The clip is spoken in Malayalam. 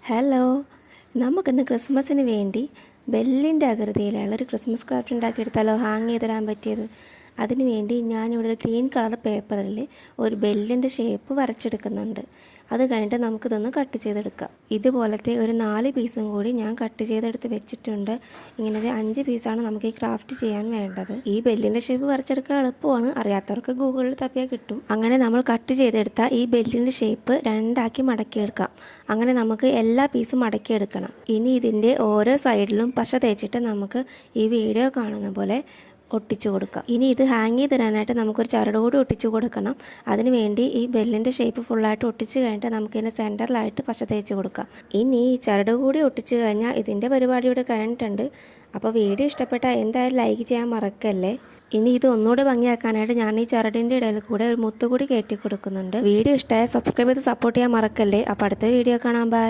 ഹലോ, നമുക്കിന്ന് ക്രിസ്മസിന് വേണ്ടി ബെല്ലിൻ്റെ ആകൃതിയിലുള്ള ഒരു ക്രിസ്മസ് ക്രാഫ്റ്റ് ഉണ്ടാക്കിയെടുത്താലോ? ഹാങ് ചെയ്തിടാൻ പറ്റിയത്. അതിന് വേണ്ടി ഞാനിവിടെ ഒരു ഗ്രീൻ കളർ പേപ്പറിൽ ഒരു ബെല്ലിൻ്റെ ഷേപ്പ് വരച്ചെടുക്കുന്നുണ്ട്. അത് കഴിഞ്ഞിട്ട് നമുക്കിതൊന്ന് കട്ട് ചെയ്തെടുക്കാം. ഇതുപോലത്തെ ഒരു 4 പീസും കൂടി ഞാൻ കട്ട് ചെയ്തെടുത്ത് വെച്ചിട്ടുണ്ട്. ഇങ്ങനത്തെ 5 പീസാണ് നമുക്ക് ഈ ക്രാഫ്റ്റ് ചെയ്യാൻ വേണ്ടത്. ഈ ബെല്ലിൻ്റെ ഷേപ്പ് വരച്ചെടുക്കാൻ എളുപ്പമാണ്, അറിയാത്തവർക്ക് ഗൂഗിളിൽ തപ്പിയാൽ കിട്ടും. അങ്ങനെ നമ്മൾ കട്ട് ചെയ്തെടുത്ത ഈ ബെല്ലിൻ്റെ ഷേപ്പ് 2ആക്കി മടക്കിയെടുക്കാം. അങ്ങനെ നമുക്ക് എല്ലാ പീസും മടക്കിയെടുക്കണം. ഇനി ഇതിൻ്റെ ഓരോ സൈഡിലും പശ തേച്ചിട്ട് നമുക്ക് ഈ വീഡിയോ കാണുന്ന പോലെ ഒട്ടിച്ചു കൊടുക്കാം. ഇനി ഇത് ഹാങ് ചെയ്ത് തരാനായിട്ട് നമുക്കൊരു ചരട് കൂടി ഒട്ടിച്ചു കൊടുക്കണം. അതിന് വേണ്ടി ഈ ബെല്ലിൻ്റെ ഷേപ്പ് ഫുള്ളായിട്ട് ഒട്ടിച്ച് കഴിഞ്ഞിട്ട് നമുക്കിതിൻ്റെ സെൻറ്ററിലായിട്ട് പശ തേച്ച് കൊടുക്കാം. ഇനി ഈ ചരട് കൂടി ഒട്ടിച്ച് കഴിഞ്ഞാൽ ഇതിൻ്റെ പരിപാടി ഇവിടെ കഴിഞ്ഞിട്ടുണ്ട്. അപ്പോൾ വീഡിയോ ഇഷ്ടപ്പെട്ടാൽ എന്തായാലും ലൈക്ക് ചെയ്യാൻ മറക്കല്ലേ. ഇനി ഇത് ഒന്നുകൂടെ ഭംഗിയാക്കാനായിട്ട് ഞാൻ ഈ ചരടിൻ്റെ ഇടയിൽ കൂടെ ഒരു മുത്തുകൂടി കയറ്റി കൊടുക്കുന്നുണ്ട്. വീഡിയോ ഇഷ്ടമായ സബ്സ്ക്രൈബ് ചെയ്ത് സപ്പോർട്ട് ചെയ്യാൻ മറക്കല്ലേ. അപ്പോൾ അടുത്ത വീഡിയോ കാണാം. ബൈ.